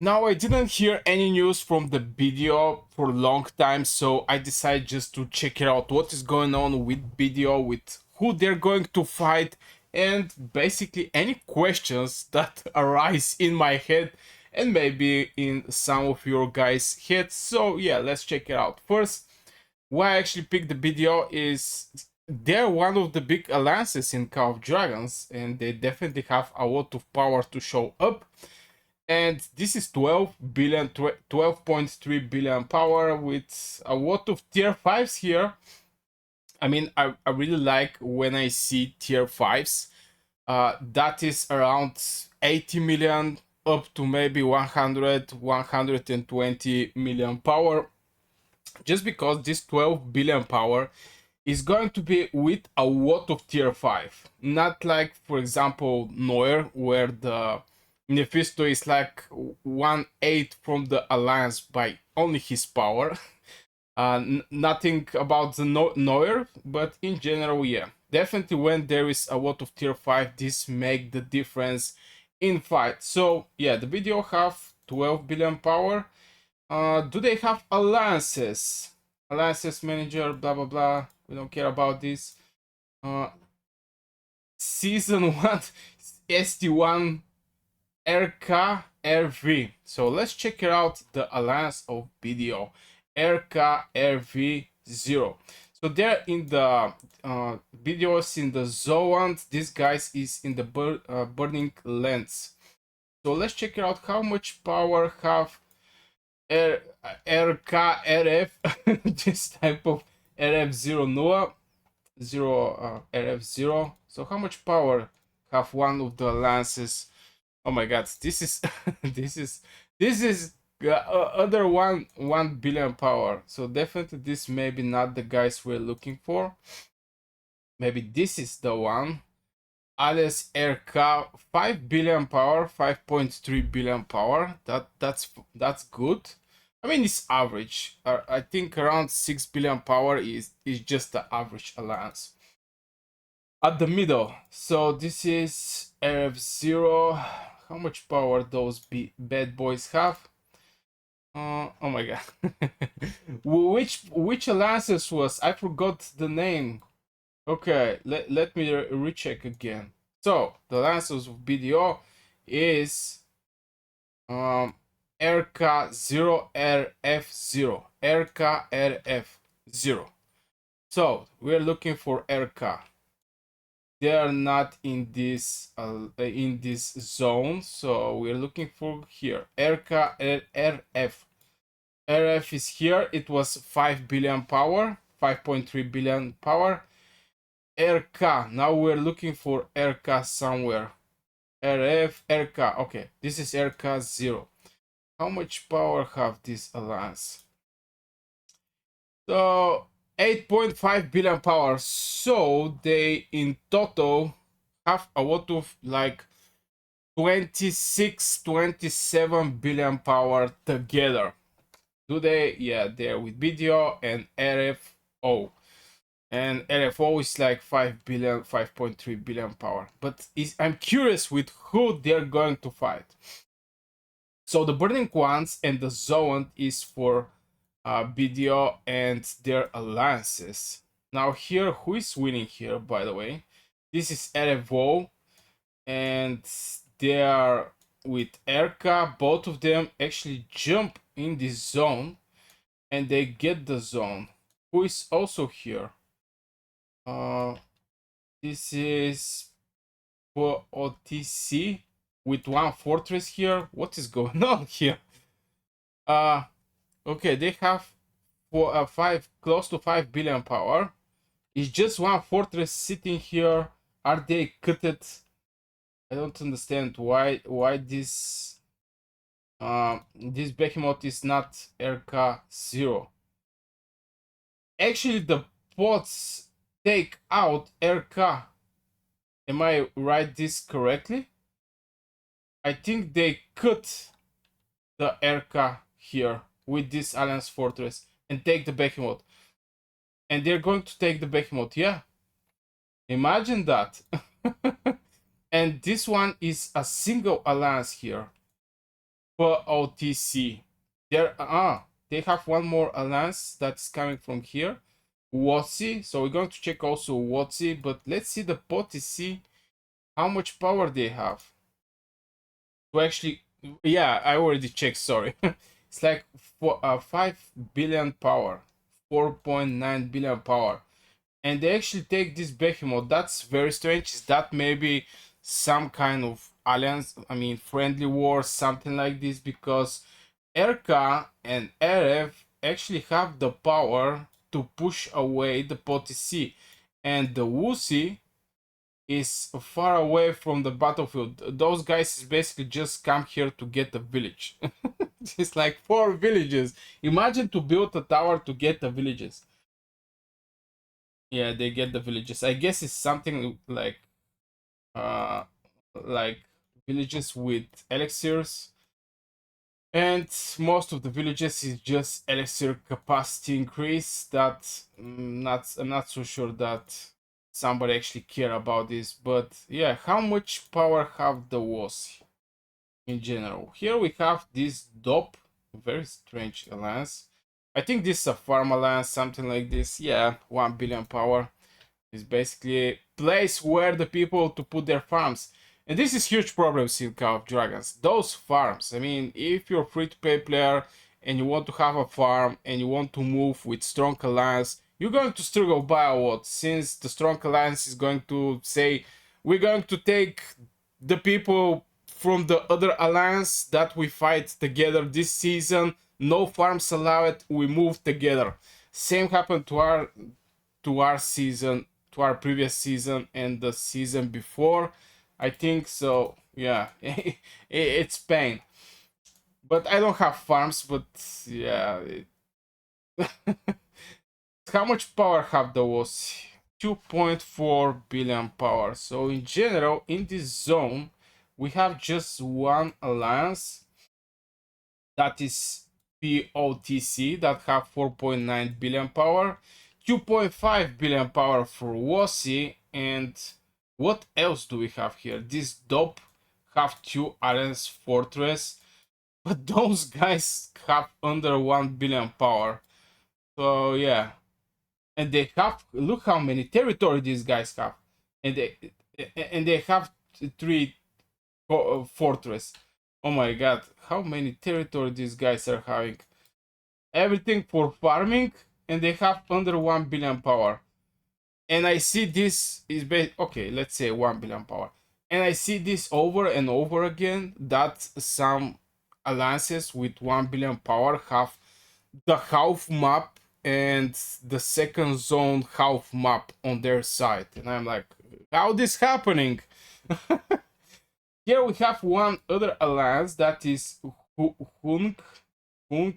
Now, I didn't hear any news from the video for a long time, so I decided just to check it out. What is going on with video, with who they're going to fight, and basically any questions that arise in my head and maybe in some of your guys' heads. So yeah, let's check it out. First, why I actually picked the video is they're one of the big alliances in Call of Dragons, and they definitely have a lot of power to show up. And this is 12 billion, 12.3 billion power with a lot of tier 5s here. I mean, I really like when I see tier 5s. That is around 80 million up to maybe 100, 120 million power. Just because this 12 billion power is going to be with a lot of tier 5. Not like, for example, Noir, where the Mephisto is like 1/8 from the Alliance by only his power. Nothing about the Noir, but in general, yeah. Definitely when there is a lot of tier 5, this make the difference in fight. So, yeah, the video have 12 billion power. Do they have alliances? Alliances manager, blah blah blah. We don't care about this. Season 1 ST1 RK RV. So let's check it out. The alliance of video RK RV 0. So they're in the videos in the zone. This guys is in the burning lens. So let's check it out. How much power have RF this type of RF0 Noah 0 RF0. So how much power have one of the lances? Oh my god, this is this is other 1 billion power. So definitely this maybe not the guys we're looking for. Maybe this is the one. Alice RK 5 billion power, 5.3 billion power. That's good. I mean, it's average. I think around 6 billion power is just the average alliance. At the middle, so this is RF0. How much power those bad boys have? Oh my god. which alliances was? I forgot the name. Okay, let me recheck again. So the alliances of BDO is RK0 RF0. RK RF0. So we're looking for RK. They are not in this zone, so we're looking for here. RK RF. RF is here. It was 5 billion power, 5.3 billion power. RK. Now we're looking for RK somewhere. RF, RK. Okay, this is RK 0. How much power have this alliance? So 8.5 billion power. So they in total have a lot of like 26, 27 billion power together. Do they? Yeah, they're with video and RFO. And RFO is like 5 billion, 5.3 billion power. But I'm curious with who they're going to fight. So the Burning Ones and the Zone is for BDO and their alliances. Now here, who is winning here, by the way? This is RFO, and they are with Erka. Both of them actually jump in this zone, and they get the zone. Who is also here? This is for OTC with one fortress here. What is going on here? Okay, they have for close to 5 billion power. It's just one fortress sitting here. Are they cut it? I don't understand why this behemoth is not RK0. Actually, the bots take out RK. Am I right this correctly? I think they cut the RK here with this Alliance Fortress and take the behemoth. And they're going to take the behemoth, yeah. Imagine that. And this one is a single alliance here. for OTC. They have one more alliance that's coming from here. WotC. So we're going to check also WotC, but let's see the POTC, how much power they have. To actually, yeah, I already checked, sorry. It's like 5 billion power, 4.9 billion power. And they actually take this Behemoth. That's very strange. Is that maybe some kind of alliance, I mean friendly war, something like this? Because RK and RF actually have the power to push away the POTC, and the WUSI is far away from the battlefield. Those guys is basically just come here to get a village. It's like 4 villages. Imagine to build a tower to get the villages. Yeah, they get the villages. I guess it's something uh like villages with elixirs, and most of the villages is just elixir capacity increase. That I'm not so sure that somebody actually care about this, but yeah, how much power have the WOS in general? Here we have this DOP, very strange alliance. I think this is a farm alliance, something like this. Yeah, 1 billion power. It's basically a place where the people to put their farms. And this is huge problems in Call of Dragons. Those farms. I mean, if you're a free-to-play player and you want to have a farm and you want to move with strong alliance, you're going to struggle by a lot, since the strong alliance is going to say, we're going to take the people from the other alliance that we fight together this season. No farms allowed. We move together. Same happened to our season, to our previous season and the season before. I think so. Yeah, it's pain. But I don't have farms. But yeah, how much power have those? 2.4 billion power. So in general, in this zone, we have just one alliance, that is POTC, that have 4.9 billion power, 2.5 billion power for WOSI, and what else do we have here? This DOP have 2 Alliance Fortress, but those guys have under 1 billion power. So yeah, and they have, look how many territory these guys have, and they have 3 fortress. Oh my god, how many territory these guys are having. Everything for farming, and they have under 1 billion power. And I see this is okay, let's say 1 billion power. And I see this over and over again, that some alliances with 1 billion power have the half map and the second zone half map on their side. And I'm like, how this happening? Here we have one other alliance, that is Hunk,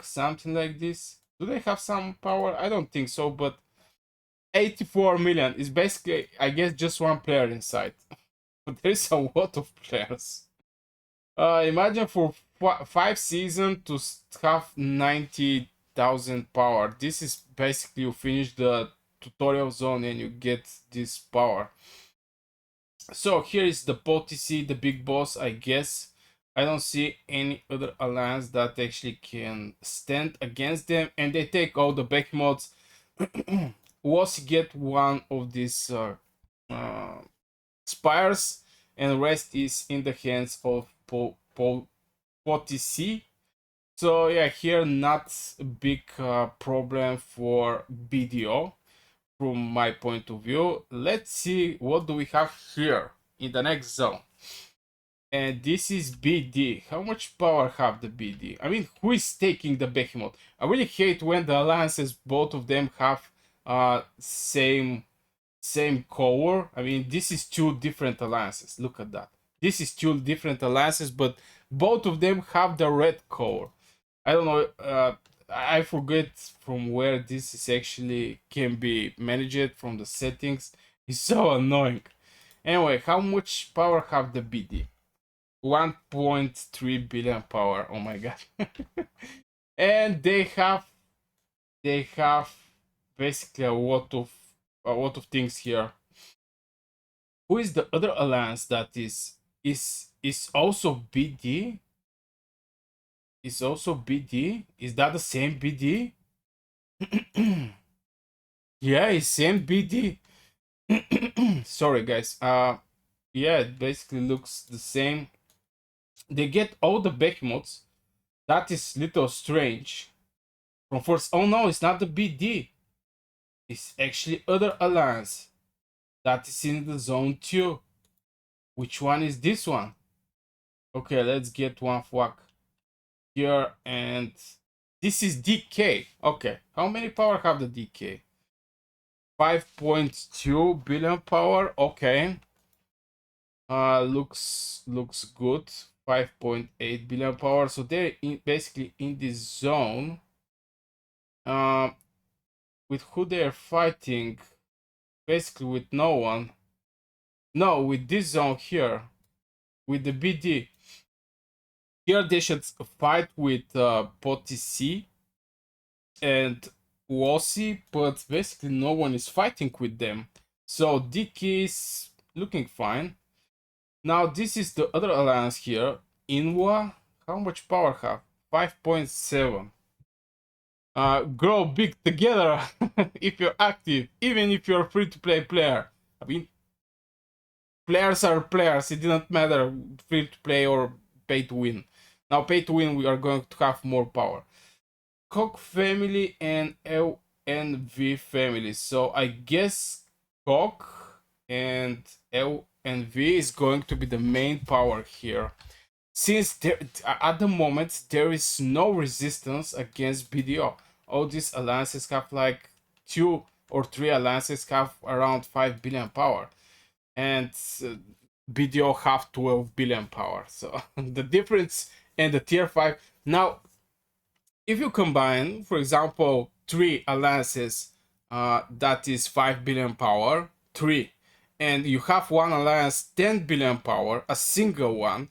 something like this. Do they have some power? I don't think so, but 84 million is basically, I guess, just one player inside. But there's a lot of players. Imagine for 5 seasons to have 90,000 power. This is basically, you finish the tutorial zone and you get this power. So here is the POTC, the big boss, I guess. I don't see any other alliance that actually can stand against them, and they take all the Behemoths. Was get one of these spires, and rest is in the hands of POTC. So yeah, here not a big problem for BDO from my point of view. Let's see what do we have here in the next zone. And this is BD. How much power have the BD? I mean, who is taking the Behemoth? I really hate when the alliances, both of them have same core. I mean, this is 2 different alliances. Look at that. This is 2 different alliances, but both of them have the red core. I don't know. I forget from where this is actually can be managed from the settings. It's so annoying. Anyway, how much power have the BD? 1.3 billion power. Oh my god. And they have basically a lot of things here. Who is the other alliance that is also BD? is also BD. Is that the same BD? Yeah, it's same BD. Sorry, guys. Yeah, it basically looks the same. They get all the Behemoths. That is little strange. From first, oh no, it's not the BD. It's actually other alliance that is in the zone 2. Which one is this one? Okay, let's get one whack here, and this is DK. Okay, how many power have the DK? 5.2 billion power. Okay, looks good. 5.8 billion power. So they're basically in this zone. With who they're fighting? Basically with no one. No, with this zone here, with the BD. Here they should fight with POTC and Wossi, but basically no one is fighting with them. So DK is looking fine. Now this is the other alliance here. Inwa, how much power have? 5.7. Grow big together if you're active, even if you're a free-to-play player. I mean, players are players. It didn't matter free-to-play or pay-to-win. Now pay-to-win, we are going to have more power. Koch family and LNV family. So I guess Koch and LNV is going to be the main power here. Since there, at the moment there is no resistance against BDO. All these alliances have like 2 or 3 alliances have around 5 billion power, and BDO have 12 billion power. So the difference in the tier 5 now, if you combine, for example, 3 alliances, that is 5 billion power, 3, and you have one alliance 10 billion power, a single one,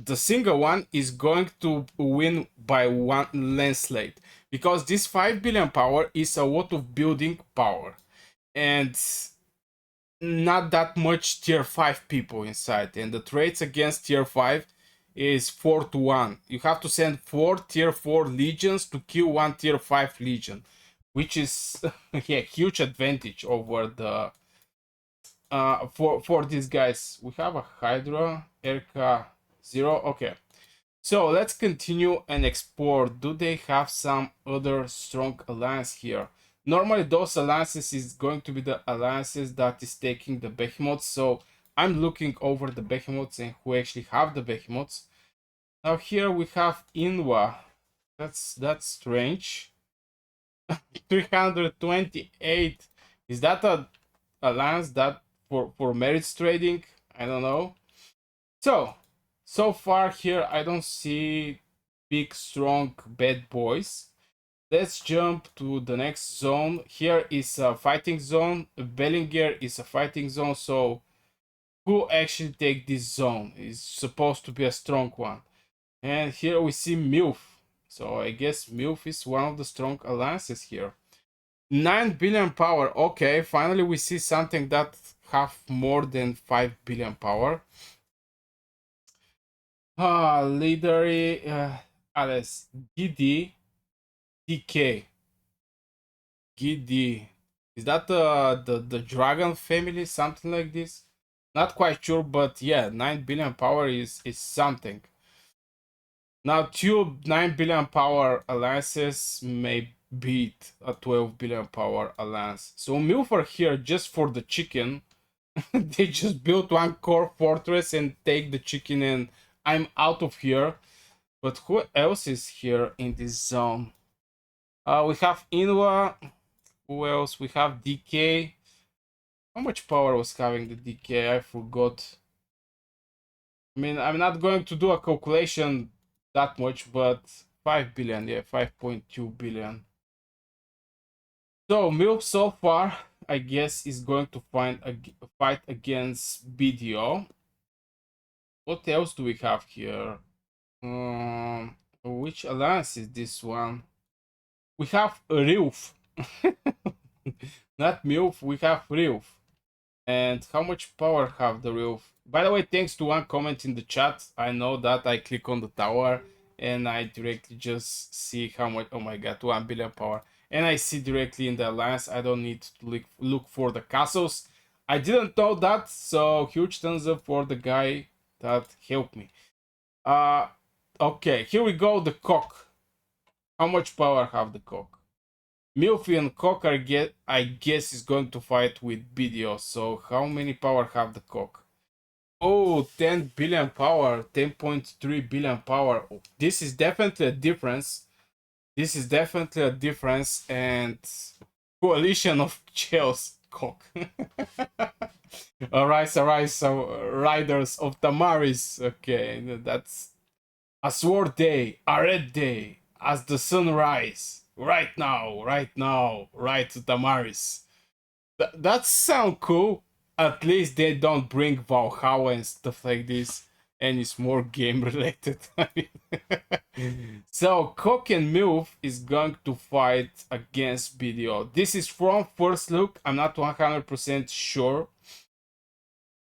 the single one is going to win by one landslide, because this 5 billion power is a lot of building power and not that much tier 5 people inside, and the traits against tier 5 is 4-1. You have to send 4 tier 4 legions to kill 1 tier 5 legion, which is yeah, huge advantage over the for these guys. We have a Hydra RK 0. Okay, so let's continue and explore. Do they have some other strong alliance here? Normally those alliances is going to be the alliances that is taking the Behemoths. So I'm looking over the Behemoths and who actually have the Behemoths. Now here we have Inwa. That's strange. 328. Is that a alliance that for merits trading? I don't know. So far here I don't see big strong bad boys. Let's jump to the next zone. Here is a fighting zone. Bellinger is a fighting zone. So who actually take this zone is supposed to be a strong one. And here we see MILF. So I guess MILF is one of the strong alliances here. 9 billion power. Okay, finally we see something that have more than 5 billion power. Leadery, Alice, GD, DK, GD. Is that the dragon family, something like this? Not quite sure, but yeah, 9 billion power is something. Now, 9 billion power alliances may beat a 12 billion power alliance. So Milford here just for the chicken. They just built one core fortress and take the chicken, and I'm out of here. But who else is here in this zone? We have Inwa. Who else? We have DK. How much power was having the DK? I forgot. I mean, I'm not going to do a calculation that much, but 5 billion, yeah, 5.2 billion. So Milk so far, I guess, is going to find a fight against BDO. What else do we have here? Which alliance is this one? We have Rilf. Not MILF, we have Rilf. And how much power have the Rilf? By the way, thanks to one comment in the chat. I know that I click on the tower and I directly just see how much. Oh my god, 1 billion power, and I see directly in the alliance. I don't need to look for the castles. I didn't know that, so huge thumbs up for the guy that helped me. Uh, okay, here we go. The cock. How much power have the cock? Milfi and cock I guess is going to fight with BDO. So how many power have the cock? Oh, 10 billion power, 10.3 billion power. This is definitely a difference. This is definitely a difference, and coalition of Chels cock. Alright, so riders of Tamaris. Okay, that's a sword day, a red day, as the sun rise. Right now, right to Tamaris. That sound cool. At least they don't bring Valhalla and stuff like this, and it's more game related. So Cock and Milf is going to fight against BDO. This is from first look. I'm not 100% sure.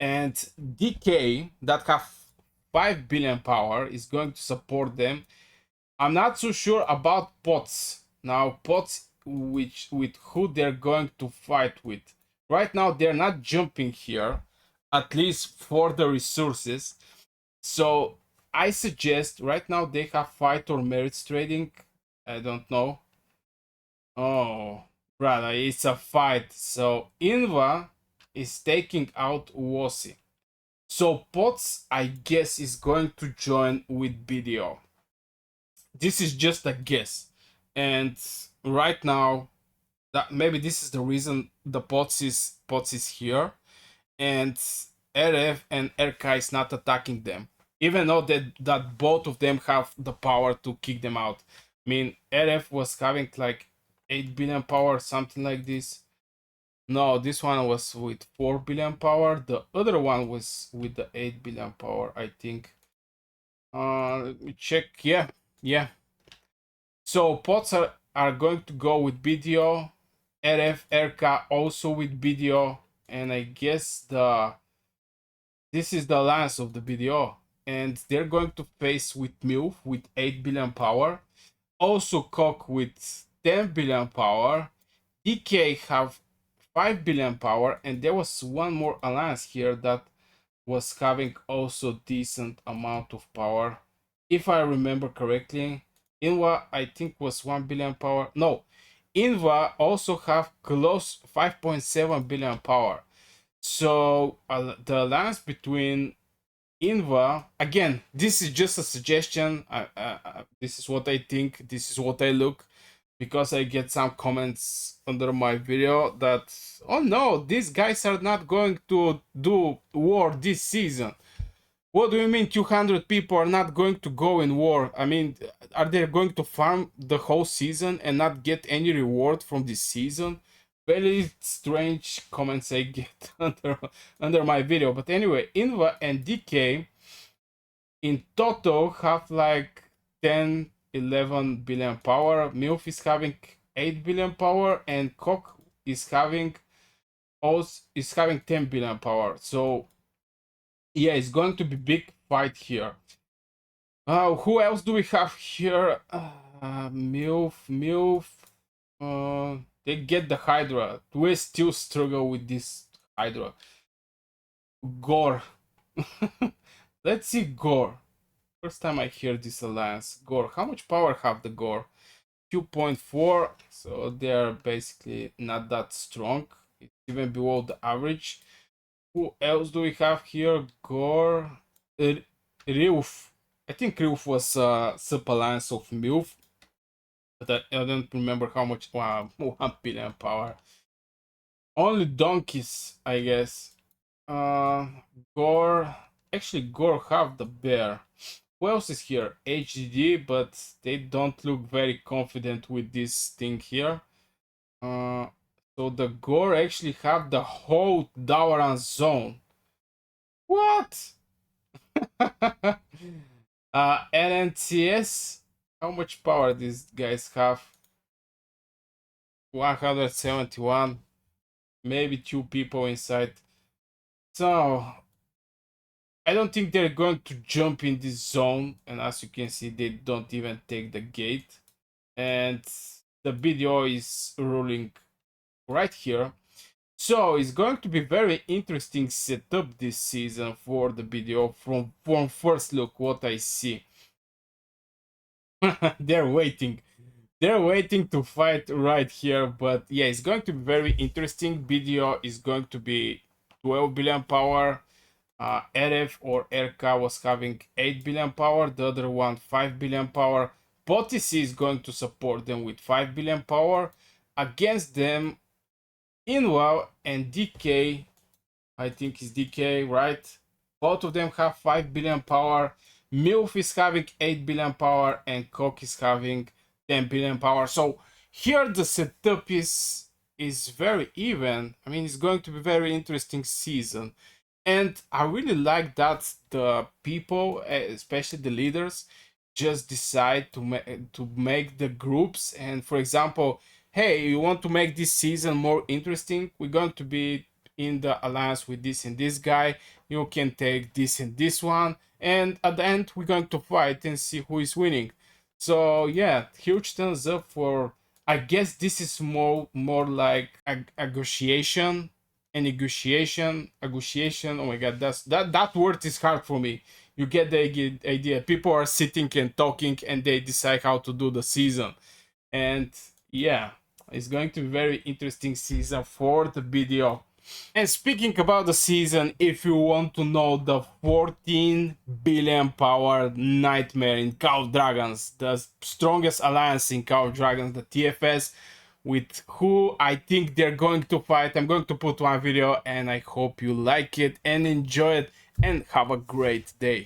And DK that have 5 billion power is going to support them. I'm not so sure about pots. Now pots which with who they're going to fight with. Right now they're not jumping here, at least for the resources. So I suggest right now they have fight or merits trading. I don't know. Oh, brother, it's a fight. So Inva is taking out Wossi. So Pots, I guess, is going to join with BDO. This is just a guess, and right now, that maybe this is the reason the Pots is here, and RF and RK is not attacking them, even though that both of them have the power to kick them out. I mean, RF was having like 8 billion power, something like this. No, this one was with 4 billion power. The other one was with the 8 billion power, I think. Let me check. Yeah, yeah. So pots are going to go with BDO, RF, RK also with BDO, and I guess this is the lance of the BDO. And they're going to face with MILF with 8 billion power. Also Cock with 10 billion power. DK have 5 billion power, and there was one more alliance here that was having also decent amount of power. If I remember correctly, Inva I think was 1 billion power. No, Inva also have close 5.7 billion power. So the alliance between Inva, again, this is just a suggestion. This is what I think. This is what I look, because I get some comments under my video that, oh no, these guys are not going to do war this season. What do you mean 200 people are not going to go in war? I mean, are they going to farm the whole season and not get any reward from this season? Very strange comments I get under my video. But anyway, Inva and DK in total have like 10, 11 billion power. MILF is having 8 billion power, and Cock is having 10 billion power. So yeah, it's going to be big fight here. Who else do we have here? MILF. They get the Hydra. We still struggle with this Hydra. Gore. Let's see Gore. First time I hear this alliance. Gore. How much power have the Gore? 2.4. So they're basically not that strong. It's even below the average. Who else do we have here? Gore. Ryuf. I think Ryuf was sub alliance of MILF. But I don't remember how much. Wow, 1 billion power. Only donkeys, I guess. Uh, Gore. Actually, Gore have the bear. Who else is here? HDD, but they don't look very confident with this thing here. Uh, so the Gore actually have the whole Dawaran zone. What? NNTS. How much power these guys have? 171. Maybe 2 people inside. So I don't think they're going to jump in this zone, and as you can see, they don't even take the gate. And the video is ruling right here. So it's going to be very interesting setup this season for the video from first look what I see. They're waiting. They're waiting to fight right here, but yeah, it's going to be very interesting. Video is going to be 12 billion power. RF or RK was having 8 billion power, the other one 5 billion power. POTC is going to support them with 5 billion power. Against them, Inwell and DK, I think is DK, right? Both of them have 5 billion power. MILF is having 8 billion power and Coke is having 10 billion power. So here the setup is very even. I mean, it's going to be very interesting season. And I really like that the people, especially the leaders, just decide to make the groups. And for example, hey, you want to make this season more interesting? We're going to be in the alliance with this and this guy. You can take this and this one, and at the end, we're going to fight and see who is winning. So yeah, huge thumbs up for. I guess this is more like a negotiation negotiation. Oh my god, that word is hard for me. You get the idea. People are sitting and talking and they decide how to do the season. And yeah, it's going to be very interesting season for the video. And speaking about the season, if you want to know the 14 billion power nightmare in Call of Dragons, the strongest alliance in Call of Dragons, the TFS, with who I think they're going to fight, I'm going to put one video and I hope you like it and enjoy it and have a great day.